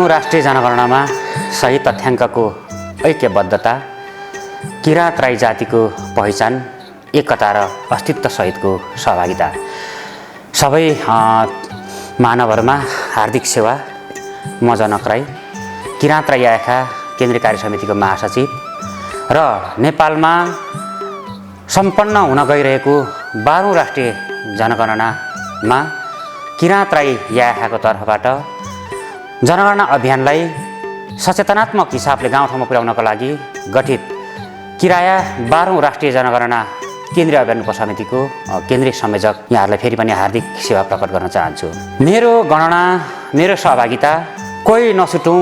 12औं राष्ट्रिय जनगणनामा सही तथ्याङ्कको ऐक्यबद्धता, किराँत राई जातिको पहिचान, एकता र अस्तित्व सहितको सहभागिता। सबै मानवहरूमा हार्दिक सेवा। म जनक राई, किराँत राई आएखा केन्द्रीय कार्य समितिको महासचिव र नेपालमा सम्पन्न हुन गइरहेको 12औं राष्ट्रिय जनगणनामा किराँत राई याखाको तर्फबाट जनगणना अभियानलाई सचेतनात्मक हिसाबले गाउँठाउँमा पुर्याउनका लागि गठित किराया 12औं राष्ट्रिय जनगणना केन्द्रीय अभियान उपसमितिको केन्द्रीय संयोजक यहाँहरूलाई फेरि पनि हार्दिक सेवा प्रकट गर्न चाहन्छु। मेरो गणना, मेरो सहभागिता, कोही नछुटौँ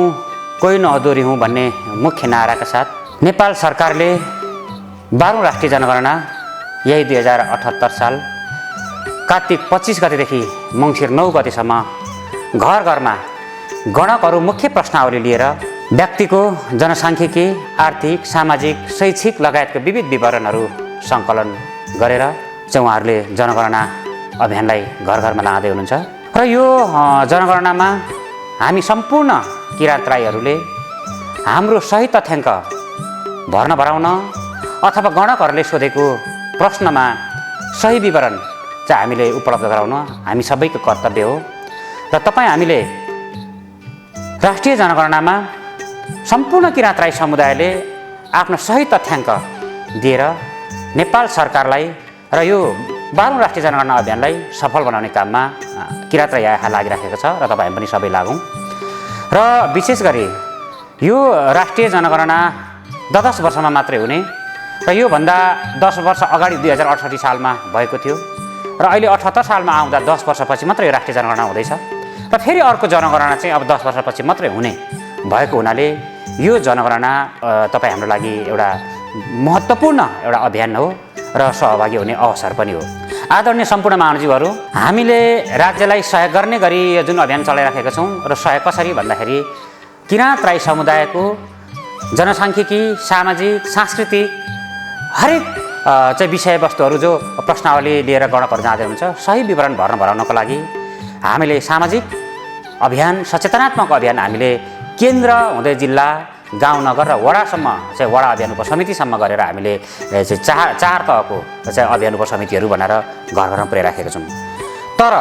कोही नअदोरी भन्ने मुख्य नाराका साथ नेपाल सरकारले 12औं राष्ट्रिय जनगणना यही 2078 साल कार्तिक 25 गतेदेखि मङ्सिर 9 गतेसम्म घर घरमा गणकहरू मुख्य प्रश्नावली लिएर व्यक्तिको जनसाङ्ख्यिकी, आर्थिक, सामाजिक, शैक्षिक लगायतका विविध विवरणहरू सङ्कलन गरेर चाहिँ उहाँहरूले जनगणना अभियानलाई घर घरमा लाँदै हुनुहुन्छ। र यो जनगणनामा हामी सम्पूर्ण किराँत राईहरूले हाम्रो सही तथ्याङ्क भर्न भराउन अथवा गणकहरूले सोधेको प्रश्नमा सही विवरण चाहिँ हामीले उपलब्ध गराउन हामी सबैको कर्तव्य हो। र हामीले राष्ट्रिय जनगणनामा सम्पूर्ण किराँत राई समुदायले आफ्नो सही तथ्याङ्क दिएर नेपाल सरकारलाई र यो 12औं राष्ट्रिय जनगणना अभियानलाई सफल बनाउने काममा किराँत राई आएखा लागिराखेको छ र तपाईँ पनि सबै लागौँ। र विशेष गरी यो राष्ट्रिय जनगणना 10 वर्षमा मात्रै हुने र योभन्दा 10 वर्ष अगाडि 2068 सालमा भएको थियो र अहिले 78 सालमा आउँदा 10 वर्षपछि मात्रै यो राष्ट्रिय जनगणना हुँदैछ र फेरि अर्को जनगणना चाहिँ अब 10 वर्षपछि मात्रै हुने भएको हुनाले यो जनगणना तपाईँ हाम्रो लागि एउटा महत्त्वपूर्ण एउटा अभियान हो र सहभागी हुने अवसर पनि हो। आदरणीय सम्पूर्ण महानुजीवहरू, हामीले राज्यलाई सहयोग गर्ने गरी यो जुन अभियान चलाइराखेका छौँ र सहयोग कसरी भन्दाखेरि किराँत राई समुदायको जनसाङ्ख्यिकी, सामाजिक, सांस्कृतिक हरेक चाहिँ विषयवस्तुहरू जो प्रश्नावली लिएर गणकहरू जाँदै हुन्छ सही विवरण भराउनको लागि हामीले सामाजिक अभियान, सचेतनात्मक अभियान हामीले केन्द्र हुँदै जिल्ला, गाउँ, नगर र वडासम्म चाहिँ वडा अभियान उपसमितिसम्म गरेर हामीले चाहिँ चार तहको चाहिँ अभियान उपसमितिहरू बनाएर घर घरमा पुर्याइराखेका छौँ। तर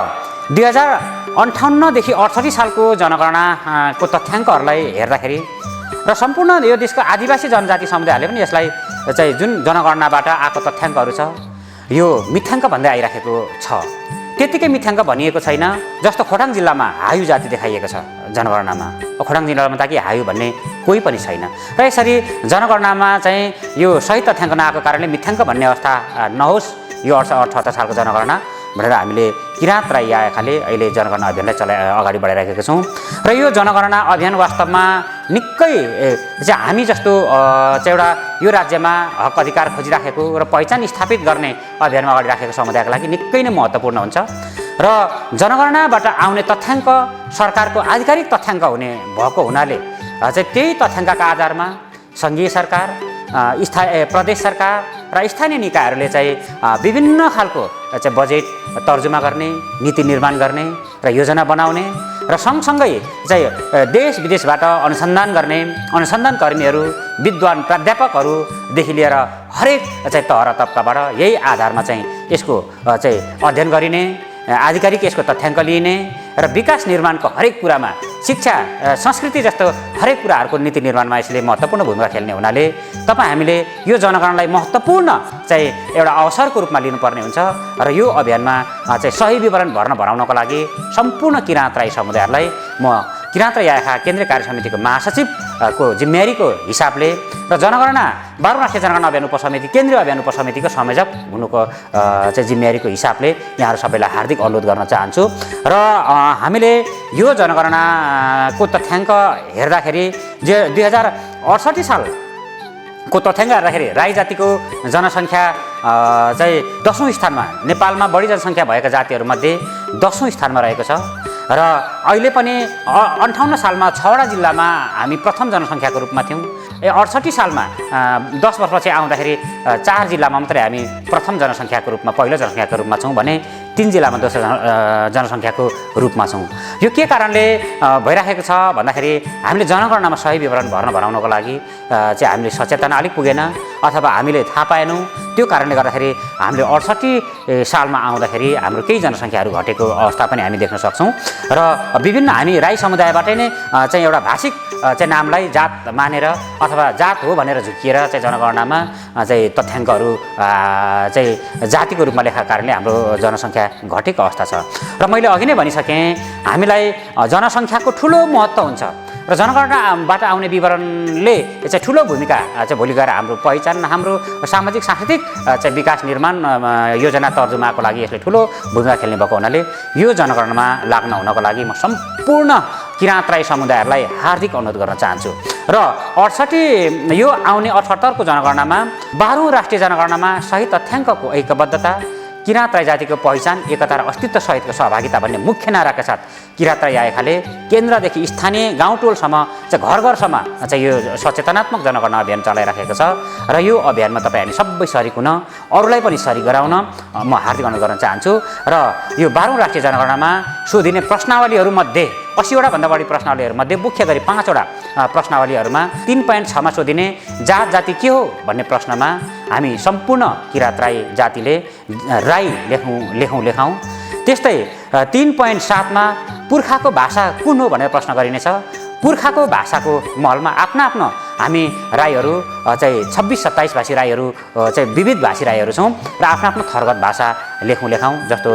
2058 देखि 68 सालको जनगणनाको तथ्याङ्कहरूलाई हेर्दाखेरि र सम्पूर्ण यो देशको आदिवासी जनजाति समुदायहरूले पनि यसलाई चाहिँ जुन जनगणनाबाट आएको तथ्याङ्कहरू छ यो मिथ्याङ्क भन्दै आइराखेको छ। त्यतिकै मिथ्याङ्क भनिएको छैन। जस्तो खोटाङ जिल्लामा हायु जाति देखाइएको छ जनगणनामा, खोटाङ जिल्लामा ताकि हायु भन्ने कोही पनि छैन। र यसरी जनगणनामा चाहिँ यो सही तथ्याङ्क नआएको कारणले मिथ्याङ्क भन्ने अवस्था नहोस् यो 78 सालको जनगणना भनेर हामीले किराँत राई आएखाले अहिले जनगणना अभियानलाई अगाडि बढाइराखेका छौँ। र यो जनगणना अभियान वास्तवमा निकै चाहिँ हामी जस्तो चाहिँ एउटा यो राज्यमा हक अधिकार खोजिराखेको र पहिचान स्थापित गर्ने अभियानमा अगाडि राखेको समुदायको लागि निकै नै महत्त्वपूर्ण हुन्छ। र जनगणनाबाट आउने तथ्याङ्क सरकारको आधिकारिक तथ्याङ्क हुने भएको हुनाले चाहिँ त्यही तथ्याङ्कका आधारमा सङ्घीय सरकार, प्रदेश सरकार र स्थानीय निकायहरूले चाहिँ विभिन्न खालको चाहिँ बजेट तर्जुमा गर्ने, नीति निर्माण गर्ने र योजना बनाउने र सँगसँगै चाहिँ देश विदेशबाट अनुसन्धान गर्ने अनुसन्धानकर्मीहरू, विद्वान प्राध्यापकहरूदेखि लिएर हरेक चाहिँ तह र तबकाबाट यही आधारमा चाहिँ यसको चाहिँ अध्ययन गरिने, आधिकारिक यसको तथ्याङ्क लिइने र विकास निर्माणको हरेक कुरामा, शिक्षा, संस्कृति जस्तो हरेक कुराहरूको नीति निर्माणमा यसले महत्त्वपूर्ण भूमिका खेल्ने हुनाले हामीले यो जनगणनालाई महत्त्वपूर्ण चाहिँ एउटा अवसरको रूपमा लिनुपर्ने हुन्छ। र यो अभियानमा चाहिँ सही विवरण भराउनको लागि सम्पूर्ण किराँत राई समुदायहरूलाई म किराँत राई आएखा केन्द्रीय कार्य समितिको महासचिवको जिम्मेवारीको हिसाबले र जनगणना 12औं राष्ट्रिय जनगणना अभियान उपसमिति केन्द्रीय अभियान उपसमितिको संयोजक हुनुको चाहिँ जिम्मेवारीको हिसाबले यहाँहरू सबैलाई हार्दिक अनुरोध गर्न चाहन्छु। र हामीले यो जनगणनाको तथ्याङ्क हेर्दाखेरि 2068 सालको तथ्याङ्क हेर्दाखेरि राई जातिको जनसङ्ख्या चाहिँ 10औं स्थानमा, नेपालमा बढी जनसङ्ख्या भएका जातिहरूमध्ये 10औं स्थानमा रहेको छ। र अहिले पनि 58 सालमा 6वटा जिल्लामा हामी प्रथम जनसङ्ख्याको रूपमा थियौँ। 68 सालमा 10 वर्षपछि आउँदाखेरि 4 जिल्लामा मात्रै हामी प्रथम जनसङ्ख्याको रूपमा, पहिलो जनसङ्ख्याको रूपमा छौँ भने 3 जिल्लामा दोस्रो जनसङ्ख्याको रूपमा छौँ। यो के कारणले भइराखेको छ भन्दाखेरि हामीले जनगणनामा सही विवरण भराउनको लागि चाहिँ हामीले सचेतना अलिक पुगेन अथवा हामीले थाहा पाएनौँ। त्यो कारणले गर्दाखेरि हामीले 68 सालमा आउँदाखेरि हाम्रो केही जनसङ्ख्याहरू घटेको अवस्था पनि हामी देख्न सक्छौँ र विभिन्न हामी राई समुदायबाटै नै चाहिँ एउटा भाषिक चाहिँ नामलाई जात मानेर अथवा जात हो भनेर झुकिएर चाहिँ जनगणनामा चाहिँ तथ्याङ्कहरू चाहिँ जातिको रूपमा लेखाएको कारणले हाम्रो जनसङ्ख्या घटेको अवस्था छ। र मैले अघि नै भनिसकेँ हामीलाई जनसङ्ख्याको ठुलो महत्त्व हुन्छ र जनगणनाबाट आउने विवरणले चाहिँ ठुलो भूमिका चाहिँ भोलि गएर हाम्रो पहिचान हाम्रो सामाजिक सांस्कृतिक चाहिँ विकास निर्माण योजना तर्जुमाको लागि यसले ठुलो भूमिका खेल्ने भएको हुनाले यो जनगणनामा लाग्न हुनको लागि म सम्पूर्ण किराँत राई समुदायहरूलाई हार्दिक अनुरोध गर्न चाहन्छु। र 68 यो आउने 78 को जनगणनामा 12औं राष्ट्रिय जनगणनामा सही तथ्याङ्कको ऐक्यबद्धता किराँत राई जातिको पहिचान एकता र अस्तित्व सहितको सहभागिता भन्ने मुख्य नाराका साथ किराँत राई आएकाले केन्द्रदेखि स्थानीय गाउँ टोलसम्म चाहिँ घर घरसम्म चाहिँ यो सचेतनात्मक जनगणना अभियान चलाइराखेको छ र यो अभियानमा तपाईँ हामी सबै सरिक हुन अरूलाई पनि सरिक गराउन म हार्दिक अनुरोध गर्न चाहन्छु। र यो 12औं राष्ट्रिय जनगणनामा सोधिने प्रश्नावलीहरूमध्ये 80वटा भन्दा बढी प्रश्नावलीहरूमध्ये मुख्य गरी 5वटा प्रश्नावलीहरूमा 3.6 मा सोधिने जात जाति के हो भन्ने प्रश्नमा हामी सम्पूर्ण किराँत राई जातिले राई लेखाउँ। त्यस्तै 3.7 मा पुर्खाको भाषा कुन हो भनेर प्रश्न गरिनेछ। पुर्खाको भाषाको महलमा आफ्नो हामी राईहरू चाहिँ 26-27 भाषी राईहरू चाहिँ विविध भाषी राईहरू छौँ र आफ्नो थरगत भाषा लेखाउँ जस्तो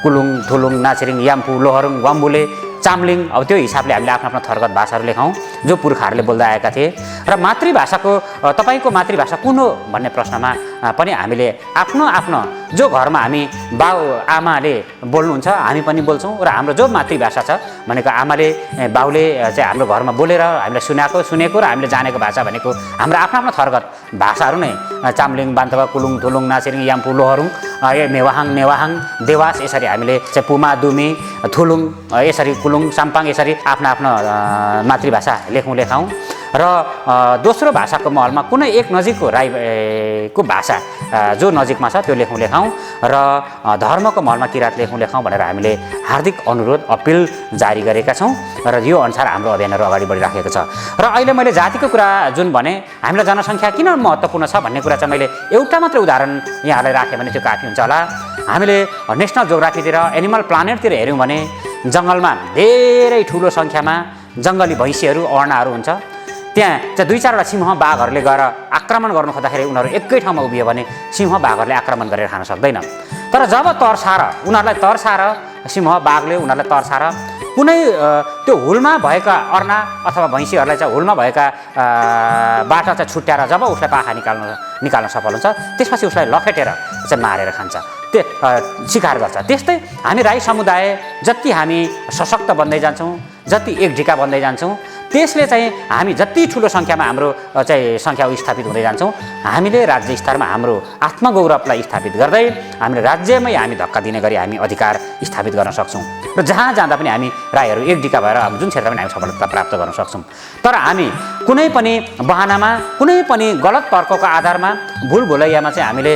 कुलुङ थुलुङ नाचिरिङ याम्फू लोहरुङ वाम्बुले चामलिङ अब त्यो हिसाबले हामीले आफ्नो थरगत भाषाहरू लेखाउँ जो पुर्खाहरूले बोल्दै आएका थिए। र मातृभाषाको तपाईँको मातृभाषा कुन हो भन्ने प्रश्नमा पनि हामीले आफ्नो जो घरमा हामी बाउ आमाले बोल्नुहुन्छ हामी पनि बोल्छौँ र हाम्रो जो मातृभाषा छ भनेको आमाले बाउले चाहिँ हाम्रो घरमा बोलेर हामीले सुनेको र हामीले जानेको भाषा भनेको हाम्रो आफ्नो थरगत भाषाहरू नै चामलिङ बान्तवा कुलुङ थुलुङ नाचिरिङ याम्फू लोहरुङ मेवाहाङ नेवाहाङ देवास यसरी हामीले चाहिँ पुमा दुमी थुलुङ यसरी कुलुङ साम्पाङ यसरी आफ्नो मातृभाषा लेखाउँ। र दोस्रो भाषाको महलमा कुनै एक नजिकको राईको भाषा जो नजिकमा छ त्यो लेखाउँ र धर्मको महलमा किराँत लेखाउँ भनेर हामीले हार्दिक अनुरोध अपिल जारी गरेका छौँ र यो अनुसार हाम्रो अभियानहरू अगाडि बढिराखेको छ। र अहिले मैले जातिको कुरा जुन भने हामीलाई जनसङ्ख्या किन महत्त्वपूर्ण छ भन्ने कुरा चाहिँ मैले एउटा मात्रै उदाहरण यहाँलाई राखेँ भने त्यो काफी हुन्छ होला। हामीले नेसनल जियोग्राफीतिर एनिमल प्लानेटतिर हेऱ्यौँ भने जङ्गलमा धेरै ठुलो सङ्ख्यामा जङ्गली भैँसीहरू अर्नाहरू हुन्छ। त्यहाँ चाहिँ 2-4वटा सिंह बाघहरूले गएर आक्रमण गर्नु खोज्दाखेरि उनीहरू एकै ठाउँमा उभियो भने सिंह बाघहरूले आक्रमण गरेर खान सक्दैन। तर जब उनीहरूलाई तर्साएर सिंह बाघले उनीहरूलाई तर्साएर कुनै त्यो हुलमा भएका अर्ना अथवा भैँसीहरूलाई चाहिँ हुलमा भएका बाट चाहिँ छुट्याएर जब उसलाई पाखा निकाल्न सफल हुन्छ त्यसपछि उसलाई लखेटेर चाहिँ मारेर खान्छ शिकार गर्छ। त्यस्तै हामी राई समुदाय जति हामी सशक्त बन्दै जान्छौँ जति एक ढिका बन्दै जान्छौँ त्यसले चाहिँ हामी जति ठुलो सङ्ख्यामा हाम्रो चाहिँ सङ्ख्या स्थापित हुँदै जान्छौँ हामीले राज्य स्तरमा हाम्रो आत्मगौरवलाई स्थापित गर्दै हामीले राज्यमै हामी धक्का दिने गरी हामी अधिकार स्थापित गर्न सक्छौँ र जहाँ जाँदा पनि हामी राईहरू एक ढिका भएर जुन क्षेत्रमा पनि हामी सफलता प्राप्त गर्न सक्छौँ। तर हामी कुनै पनि बहानामा कुनै पनि गलत तर्कको आधारमा भुलभुलैयामा चाहिँ हामीले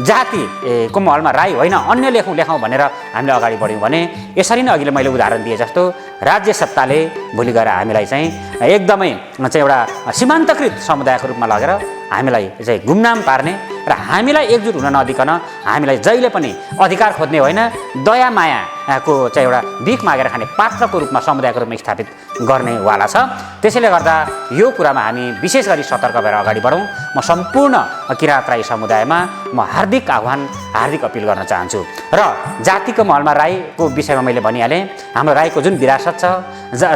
जातिको महलमा राई होइन अन्य लेखाउँ भनेर हामीले अगाडि बढ्यौँ भने यसरी नै अघिल्लो मैले उदाहरण दिए जस्तो राज्य सत्ताले भोलि गएर हामीलाई चाहिँ एकदमै चाहिँ एउटा सीमान्तकृत समुदायको रूपमा लगेर हामीलाई चाहिँ गुमनाम पार्ने र हामीलाई एकजुट हुन नदिकन हामीलाई जहिले पनि अधिकार खोज्ने होइन दया मायाको चाहिँ एउटा भिख मागेर खाने पात्रको रूपमा समुदायको रूपमा स्थापित गर्नेवाला छ। त्यसैले गर्दा यो कुरामा हामी विशेष गरी सतर्क भएर अगाडि बढौँ। म सम्पूर्ण किराँत राई समुदायमा म हार्दिक आह्वान हार्दिक अपिल गर्न चाहन्छु। र जातिको महलमा राईको विषयमा मैले भनिहालेँ हाम्रो राईको जुन विरासत छ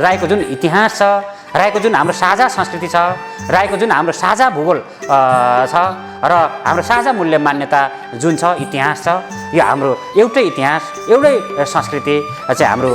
राईको जुन इतिहास छ राईको जुन हाम्रो साझा संस्कृति छ राईको जुन हाम्रो साझा भूगोल छ र हाम्रो साझा मूल्य मान्यता जुन छ इतिहास छ यो हाम्रो एउटै इतिहास एउटै संस्कृति चाहिँ हाम्रो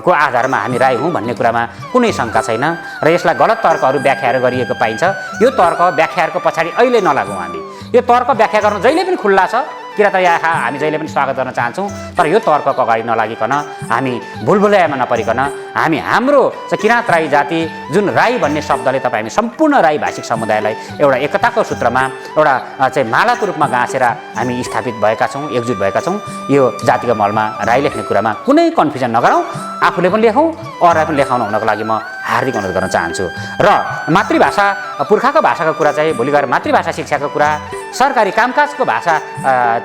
को आधारमा हामी राई हौँ भन्ने कुरामा कुनै शङ्का छैन र यसलाई गलत तर्कहरू व्याख्याहरू गरिएको पाइन्छ। यो तर्क व्याख्याहरूको पछाडि अहिले नलागौँ हामी। यो तर्क व्याख्या गर्न जहिले पनि खुल्ला छ किराँत राई आँखा हामी जहिले पनि स्वागत गर्न चाहन्छौँ। तर यो तर्कको अगाडि नलागिकन हामी भुलभुलैयामा नपरिकन हामी हाम्रो चाहिँ किराँत राई जाति जुन राई भन्ने शब्दले तपाईँ हामी सम्पूर्ण राई भाषिक समुदायलाई एउटा एकताको सूत्रमा एउटा चाहिँ मालाको रूपमा गाँसेर हामी स्थापित भएका छौँ, एकजुट भएका छौँ। यो जातिको मलमा राई लेख्ने कुरामा कुनै कन्फ्युजन नगरौँ, आफूले पनि लेखौँ, अरूलाई पनि लेखाउनु हुनको लागि म हार्दिक अनुरोध गर्न चाहन्छु। र मातृभाषा पुर्खाको भाषाको कुरा चाहिँ भोलि गएर मातृभाषा शिक्षाको कुरा, सरकारी कामकाजको भाषा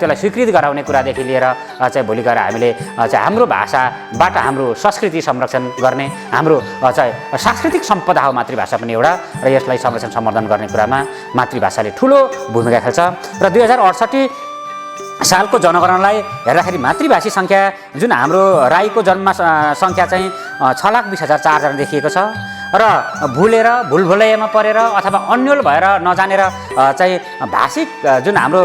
त्यसलाई स्वीकृति गराउने कुरादेखि लिएर चाहिँ भोलि गएर हामीले चाहिँ हाम्रो भाषाबाट हाम्रो संस्कृति संरक्षण गर्ने, हाम्रो चाहिँ सांस्कृतिक सम्पदा हो मातृभाषा पनि एउटा, र यसलाई संरक्षण सम्वर्धन गर्ने कुरामा मातृभाषाले ठुलो भूमिका खेल्छ। र 2068 सालको जनगणनालाई हेर्दाखेरि मातृभाषी सङ्ख्या जुन हाम्रो राईको जन्म सङ्ख्या चाहिँ 6,20,004 देखिएको छ। र भुलभुलैयामा परेर अथवा अन्यल भएर नजानेर चाहिँ भाषिक जुन हाम्रो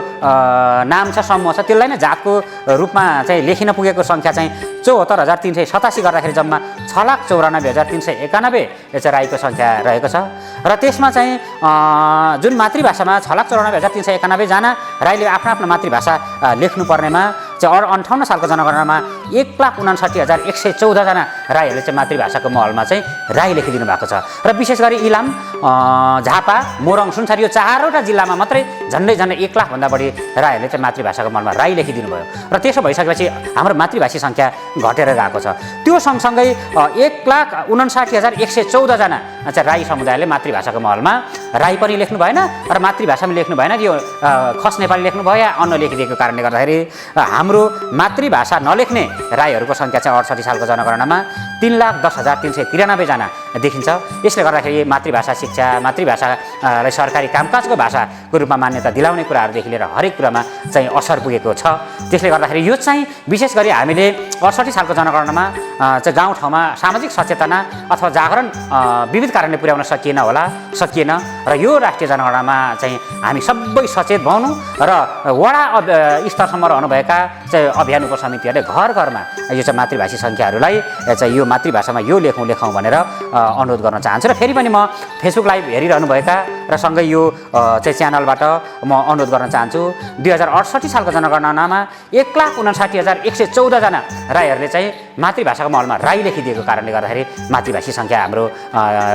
नाम छ, समूह छ, त्यसलाई नै जातको रूपमा चाहिँ लेखिन पुगेको सङ्ख्या चाहिँ 74,387 गर्दाखेरि जम्मा 6,94,391 यो चाहिँ राईको सङ्ख्या रहेको छ। र त्यसमा चाहिँ जुन मातृभाषामा 6,94,391 जना राईले आफ्नो आफ्नो मातृभाषा लेख्नुपर्नेमा चाहिँ 58 सालको जनगणनामा 1,59,114 जना राईहरूले चाहिँ मातृभाषाको महलमा चाहिँ राई लेखिदिनु भएको छ। र विशेष गरी इलाम, झापा, मोरङ, सुनसरी यो 4वटा जिल्लामा मात्रै झन्डै 1 लाख भन्दा बढी राईहरूले चाहिँ मातृभाषाको महलमा राई लेखिदिनु भयो। र त्यसो भइसकेपछि हाम्रो मातृभाषी सङ्ख्या घटेर गएको छ। त्यो सँगसँगै 1,59,114 जना चाहिँ राई समुदायले मातृभाषाको महलमा राई पनि लेख्नु भएन र मातृभाषामा लेख्नु भएन, यो खस नेपाली लेख्नु भयो या अन्य लेखिदिएको कारणले गर्दाखेरि हाम्रो मातृभाषा नलेख्ने राईहरूको सङ्ख्या चाहिँ 68 सालको जनगणनामा 3,10,393 जना देखिन्छ। यसले गर्दाखेरि मातृभाषा शिक्षा, मातृभाषालाई सरकारी कामकाजको भाषाको रूपमा मान्यता दिलाउने कुराहरूदेखि लिएर हरेक कुरामा चाहिँ असर पुगेको छ। त्यसले गर्दाखेरि यो चाहिँ विशेष गरी हामीले 68 सालको जनगणनामा चाहिँ गाउँठाउँमा सामाजिक सचेतना अथवा जागरण विविध कारणले पुर्याउन सकिएन र यो राष्ट्रिय जनगणनामा चाहिँ हामी सबै सचेत भउनु र वडा स्तरसम्म रहनुभएका चाहिँ अभियान उपसमितिहरूले घर घरमा यो चाहिँ मातृभाषी सङ्ख्याहरूलाई चाहिँ यो मातृभाषामा यो लेखौँ भनेर अनुरोध गर्न चाहन्छु। र फेरि पनि म फेसबुक लाइभ हेरिरहनुभएका र सँगै यो चाहिँ च्यानलबाट म अनुरोध गर्न चाहन्छु। 2068 सालको जनगणनामा 1,59,114 जना राईहरूले चाहिँ मातृभाषाको महलमा राई लेखिदिएको कारणले गर्दाखेरि मातृभाषी सङ्ख्या हाम्रो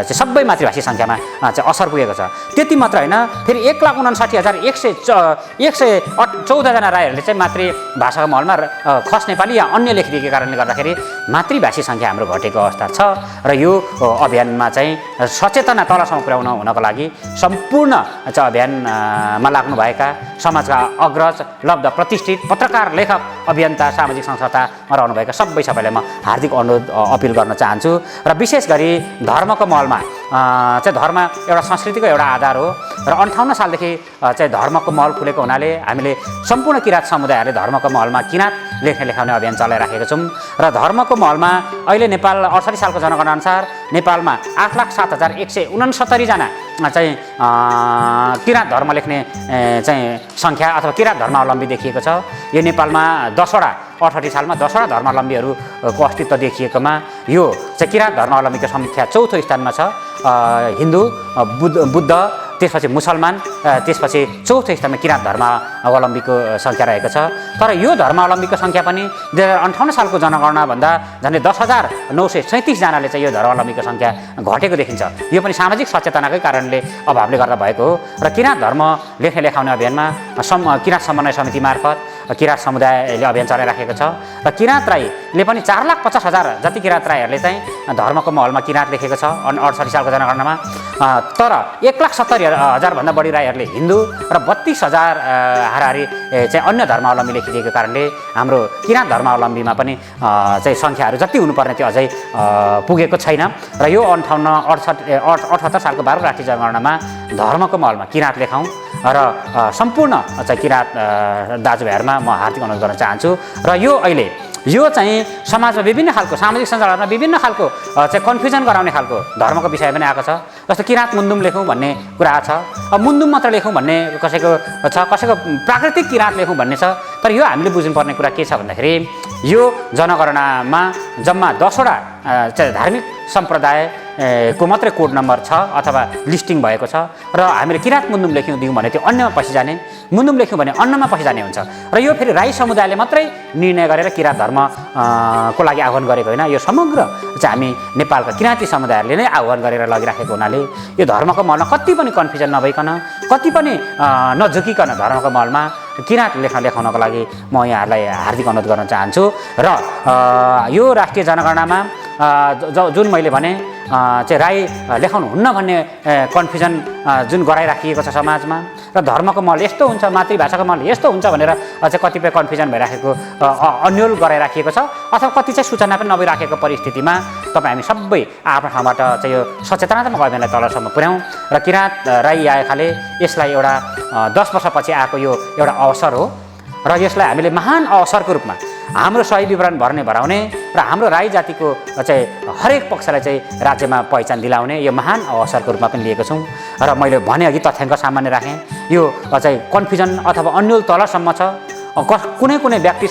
चाहिँ सबै मातृभाषी सङ्ख्यामा चाहिँ असर पुगेको छ। त्यति मात्र होइन, फेरि 1,59,114 जना राईहरूले चाहिँ मातृभाषाको महलमा खस नेपाली या अन्य लेखिदिएको कारणले गर्दाखेरि मातृभाषी सङ्ख्या हाम्रो घटेको अवस्था छ। र यो अभियानमा चाहिँ सचेतना तलसम्म पुर्याउन हुनको लागि सम्पूर्ण चाहिँ अभियानमा लाग्नुभएका समाजका अग्रज, लब्ध, प्रतिष्ठित पत्रकार, लेखक, अभियन्ता, सामाजिक संस्थामा रहनुभएका सबैलाई म हार्दिक अनुरोध अपिल गर्न चाहन्छु। र विशेष गरी धर्मको महलमा चाहिँ धर्म एउटा संस्कृतिको एउटा आधार हो र 58 सालदेखि चाहिँ धर्मको महल खुलेको हुनाले हामीले सम्पूर्ण किराँत समुदायहरूले धर्मको महलमा किराँत लेख्ने लेखाउने अभियान चलाइराखेका छौँ। र धर्मको महलमा अहिले नेपाल 68 सालको जनगणना अनुसार नेपालमा 8,07,169 जना चाहिँ किराँत धर्म लेख्ने चाहिँ सङ्ख्या अथवा किराँत धर्मावलम्बी देखिएको छ। यो नेपालमा 68 सालमा 10वटा धर्मावलम्बीहरूको अस्तित्व देखिएकोमा यो चाहिँ किराँत धर्मावलम्बीको सङ्ख्या चौथो स्थानमा छ। हिन्दू, बुद्ध, त्यसपछि मुसलमान, त्यसपछि चौथो स्थानमा किराँत धर्मावलम्बीको सङ्ख्या रहेको छ। तर यो धर्मावलम्बीको सङ्ख्या पनि 2058 सालको जनगणनाभन्दा झन्डै 10,937 जनाले चाहिँ यो धर्मावलम्बीको सङ्ख्या घटेको देखिन्छ। यो पनि सामाजिक सचेतनाकै कारणले अभावले गर्दा भएको हो। र किराँत धर्म लेख्ने लेखाउने अभियानमा किराँत समन्वय समिति मार्फत किराँत समुदायले अभियान चलाइराखेको छ। र किराँत राईले पनि 4,50,000 जति किराँत राईहरूले चाहिँ धर्मको महलमा किराँत लेखेको छ 68 सालको जनगणनामा। तर 1,70,000 भन्दा बढी राईहरूले हिन्दू र 32,000 हाराहारी चाहिँ अन्य धर्मावलम्बी लेखिदिएको कारणले हाम्रो किराँत धर्मावलम्बीमा पनि चाहिँ सङ्ख्याहरू जति हुनुपर्ने त्यो अझै पुगेको छैन। र यो 78 सालको 12 राष्ट्रिय जनगणनामा धर्मको महलमा किराँत लेखाउँ र सम्पूर्ण चाहिँ किराँत दाजुभाइहरूमा म हार्दिक अनुरोध गर्न चाहन्छु। र यो अहिले यो चाहिँ समाजमा विभिन्न खालको सामाजिक सञ्जालहरूमा विभिन्न खालको चाहिँ कन्फ्युजन गराउने खालको धर्मको विषय पनि आएको छ। जस्तो किराँत मुन्दुम लेखौँ भन्ने कुरा छ, अब मुन्दुम मात्र लेखौँ भन्ने कसैको छ, कसैको प्राकृतिक किराँत लेखौँ भन्ने छ। तर यो हामीले बुझ्नुपर्ने कुरा के छ भन्दाखेरि यो जनगणनामा जम्मा 10वटा धार्मिक सम्प्रदायको मात्रै कोड नम्बर छ अथवा लिस्टिङ भएको छ र हामीले किराँत मुन्दुम लेख्यौँ दियौँ भने त्यो अन्यमा पसिजाने, मुन्दुम लेख्यौँ भने अन्नमा पसिजाने हुन्छ र यो फेरि राई समुदायले मात्रै निर्णय गरेर किराँत धर्मको लागि आह्वान गरेको होइन। यो समग्र चाहिँ हामी नेपालका किराँती समुदायहरूले नै आह्वान गरेर लगिराखेको हुनाले यो धर्मको महलमा कति पनि कन्फ्युजन नभइकन, कति पनि नझुकिकन धर्मको महलमा किराँत लेखाउनको लागि म यहाँहरूलाई हार्दिक अनुरोध गर्न चाहन्छु। र यो राष्ट्रिय जनगणनामा जुन मैले भने चाहिँ राई लेखाउनुहुन्न भन्ने कन्फ्युजन जुन गराइराखिएको छ समाजमा र धर्मको महल यस्तो हुन्छ, मातृभाषाको महल यस्तो हुन्छ भनेर चाहिँ कतिपय कन्फ्युजन भइराखेको अन्यल गराइराखिएको छ अथवा कति चाहिँ सूचना पनि नभइराखेको परिस्थितिमा तपाईँ हामी सबै आफ्नो ठाउँबाट चाहिँ यो सचेतनात्मक अभियानलाई तलसम्म पुर्याउँ र किराँत राई आएकाले यसलाई एउटा 10 वर्षपछि आएको यो एउटा अवसर हो र यसलाई हामीले महान अवसरको रूपमा हाम्रो सही विवरण भराउने र हाम्रो राई जातिको चाहिँ हरेक पक्षलाई चाहिँ राज्यमा पहिचान दिलाउने यो महान अवसरको रूपमा पनि लिएको छौँ। र मैले भने अघि तथ्याङ्क सामान्य राखेँ, यो चाहिँ कन्फ्युजन अथवा अन्यल तलसम्म छ, कुनै व्यक्ति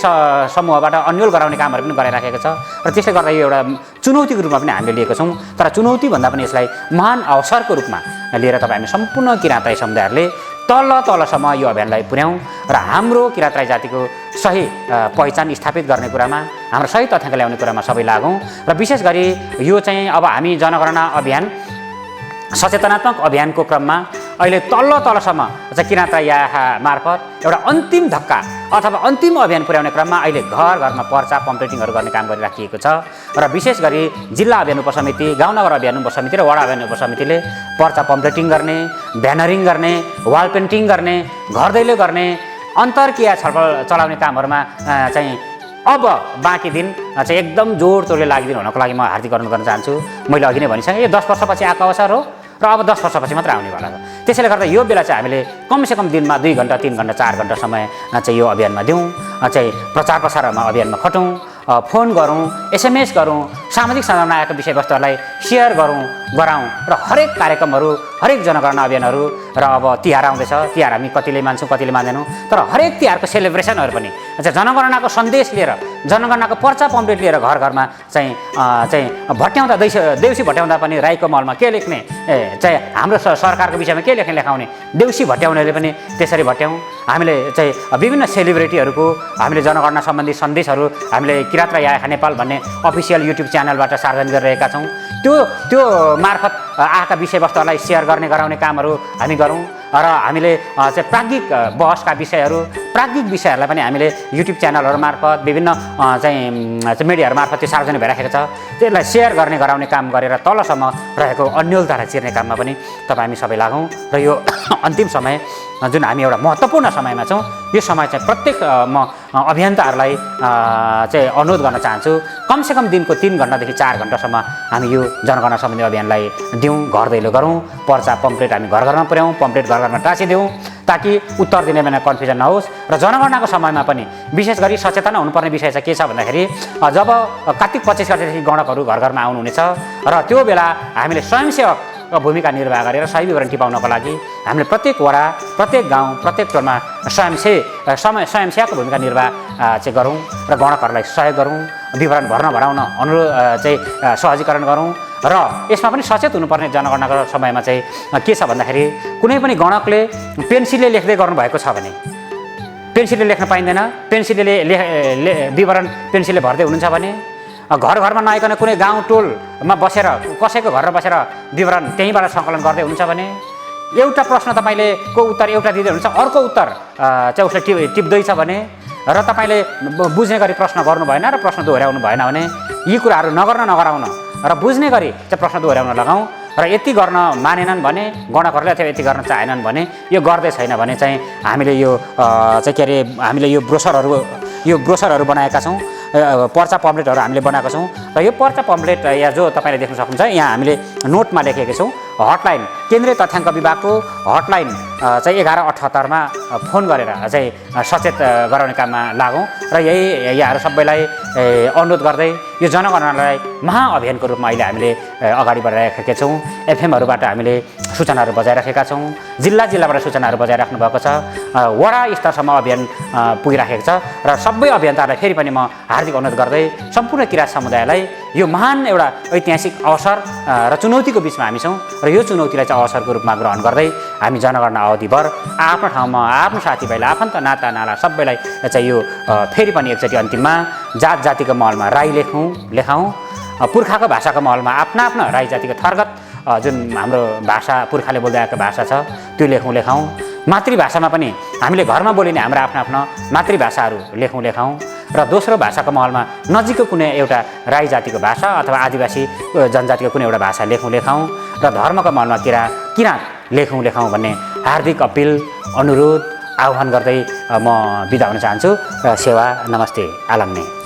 समूहबाट अन्यल गराउने कामहरू पनि गरिराखेको छ र त्यसले गर्दा यो एउटा चुनौतीको रूपमा पनि हामीले लिएको छौँ। तर चुनौती भन्दा पनि यसलाई महान अवसरको रूपमा लिएर तपाईँ हामी सम्पूर्ण किराँत राई समुदायहरूले तलसम्म यो अभियानलाई पुर्याउँ र हाम्रो किराँत राई जातिको सही पहिचान स्थापित गर्ने कुरामा, हाम्रो सही तथ्याङ्क ल्याउने कुरामा सबै लागौँ। र विशेष गरी यो चाहिँ अब हामी जनगणना अभियान सचेतनात्मक अभियानको क्रममा अहिले तलसम्म चाहिँ किराँत राई मार्फत एउटा अन्तिम धक्का अथवा अन्तिम अभियान पुर्याउने क्रममा अहिले घर घरमा पर्चा पम्प्लेटिङहरू गर्ने काम गरिराखिएको छ र विशेष गरी जिल्ला अभियान उपसमिति, गाउँनगर अभियान उपसमिति र वडा अभियान उपसमितिले पर्चा पम्प्लेटिङ गर्ने, ब्यानरिङ गर्ने, वाल पेन्टिङ गर्ने, घर दैलो गर्ने, अन्तर्क्रिया छलफल चलाउने कामहरूमा चाहिँ अब बाँकी दिन चाहिँ एकदम जोड तोडले लागिदिनु हुनको लागि म हार्दिक अनुरोध गर्न चाहन्छु। मैले अघि नै भनिसकेँ, यो 10 वर्षपछि आएको अवसर हो र अब 10 वर्षपछि मात्र आउनेवाला हो। त्यसैले गर्दा यो बेला चाहिँ हामीले कमसेकम दिनमा 2 घन्टा 3 घन्टा 4 घन्टा समय चाहिँ यो अभियानमा दिउँ, चाहिँ प्रचार प्रसारमा अभियानमा खटौँ, फोन गरौँ, SMS गरौँ, सामाजिक सञ्जालमा आएको विषयवस्तुहरूलाई सेयर गराउँ र हरेक कार्यक्रमहरू, हरेक जनगणना अभियानहरू र अब तिहार आउँदैछ, तिहार हामी कतिले मान्छौँ कतिले मान्दैनौँ, तर हरेक तिहारको सेलिब्रेसनहरू पनि चाहिँ जनगणनाको सन्देश लिएर, जनगणनाको पर्चा पम्प्लेट लिएर घर घरमा चाहिँ भट्याउँदा देउसी भट्याउँदा पनि राईको महलमा के लेख्ने, चाहिँ हाम्रो सरकारको विषयमा के लेखाउने देउसी भट्याउनेले पनि त्यसरी भट्याउँ। हामीले चाहिँ विभिन्न सेलिब्रिटीहरूको हामीले जनगणना सम्बन्धी सन्देशहरू हामीले किराँत राई आएका नेपाल भन्ने अफिसियल युट्युब च्यानलबाट सार्वजनिक गरिरहेका छौँ। त्यो मार्फत आएका विषयवस्तुहरूलाई सेयर गराउने कामहरू हामी गरौँ र हामीले चाहिँ प्राज्ञिक बहसका प्राज्ञिक विषयहरूलाई पनि हामीले युट्युब च्यानलहरू मार्फत विभिन्न चाहिँ मिडियाहरू मार्फत त्यो सार्वजनिक भइराखेको छ, त्यसलाई सेयर गराउने काम गरेर तलसम्म रहेको अन्यलतालाई चिर्ने काममा पनि तपाईँ हामी सबै लागौँ। र यो अन्तिम समय जुन हामी एउटा महत्त्वपूर्ण समयमा छौँ, यो समय चाहिँ प्रत्येक म अभियन्ताहरूलाई चाहिँ अनुरोध गर्न चाहन्छु, कमसेकम दिनको 3 घन्टादेखि 4 घन्टासम्म हामी यो जनगणना सम्बन्धी अभियानलाई दिउँ, घर दैलो गरौँ, पर्चा पम्प्लेट हामी घर घरमा पुर्याउँ, पम्प्लेट घर घरमा टाँसिदिउँ ताकि उत्तर दिने बेला कन्फ्युजन नहोस्। र जनगणनाको समयमा पनि विशेष गरी सचेतना हुनुपर्ने विषय चाहिँ के छ भन्दाखेरि जब कार्तिक 25 गतेदेखि गणकहरू घर घरमा आउनुहुनेछ र त्यो बेला हामीले स्वयंसेवक भूमिका निर्वाह गरेर सही विवरण टिपाउनको लागि हामीले प्रत्येक वडा, प्रत्येक गाउँ, प्रत्येक टोलमा स्वयंसेवकको भूमिका निर्वाह चाहिँ गरौँ र गणकहरूलाई सहयोग गरौँ, विवरण भराउन अनुरोध चाहिँ सहजीकरण गरौँ। र यसमा पनि सचेत हुनुपर्ने जनगणनाको समयमा चाहिँ के छ भन्दाखेरि कुनै पनि गणकले पेन्सिलले लेख्दै गर्नुभएको छ भने पेन्सिलले लेख्न पाइँदैन, पेन्सिलले विवरण पेन्सिलले भर्दै हुनुहुन्छ भने घर घरमा नआइकन कुनै गाउँ टोलमा बसेर कसैको घरमा बसेर विवरण त्यहीँबाट सङ्कलन गर्दै हुन्छ भने एउटा प्रश्न तपाईँले उत्तर एउटा दिँदै हुनुहुन्छ, अर्को उत्तर चाहिँ उसले टिप्दैछ भने र तपाईँले बुझ्ने गरी प्रश्न गर्नु भएन र प्रश्न दोहोऱ्याउनु भएन भने यी कुराहरू नगराउन र बुझ्ने गरी चाहिँ प्रश्न दोहोऱ्याउन लगाउँ। र यति गर्न मानेनन् भने गणकहरूले अथवा यति गर्न चाहेनन् भने यो गर्दै छैन भने चाहिँ हामीले यो चाहिँ के अरे हामीले यो ब्रोसरहरू बनाएका छौँ, पर्चा पम्प्लेटहरू हामीले बनाएको छौँ र यो पर्चा पम्प्लेट यहाँ जो तपाईँले देख्न सक्नुहुन्छ यहाँ हामीले नोटमा लेखेका छौँ। हटलाइन केन्द्रीय तथ्याङ्क विभागको हटलाइन चाहिँ 1178मा फोन गरेर चाहिँ सचेत गराउने काममा लागौँ र यही यहाँहरू सबैलाई अनुरोध गर्दै यो जनगणनालाई महाअभियानको रूपमा अहिले हामीले अगाडि बढाइराखेका छौँ। एफएमहरूबाट हामीले सूचनाहरू बजाइराखेका छौँ। जिल्लाबाट सूचनाहरू बजाइराख्नु भएको छ। वडा स्तरसम्म अभियान पुगिराखेको छ र सबै अभियन्ताहरूलाई फेरि पनि म हार्दिक अनुरोध गर्दै सम्पूर्ण किराँत समुदायलाई यो महान एउटा ऐतिहासिक अवसर र चुनौतीको बिचमा हामी छौँ र यो चुनौतीलाई चाहिँ अवसरको रूपमा ग्रहण गर्दै हामी जनगणना अवधिभर आफ्नो ठाउँमा आफ्नो साथीभाइलाई आफन्त नाता नाला सबैलाई चाहिँ यो फेरि पनि एकचोटि अन्तिममा जात जातिको महलमा राई लेखाउँ, पुर्खाको भाषाको महलमा आफ्ना राई जातिको थर्गत जुन हाम्रो भाषा पुर्खाले बोल्दै आएको भाषा छ त्यो लेखाउँ। मातृभाषामा पनि हामीले घरमा बोलिने हाम्रो आफ्नो मातृभाषाहरू लेखाउँ र दोस्रो भाषाको महलमा नजिकको कुनै एउटा राई जातिको भाषा अथवा आदिवासी जनजातिको कुनै एउटा भाषा लेखाउँ र धर्मको महलमा किराँत लेखाउँ भन्ने हार्दिक अपिल, अनुरोध, आह्वान गर्दै म बिदा हुन चाहन्छु र सेवा नमस्ते आलाङ्ने।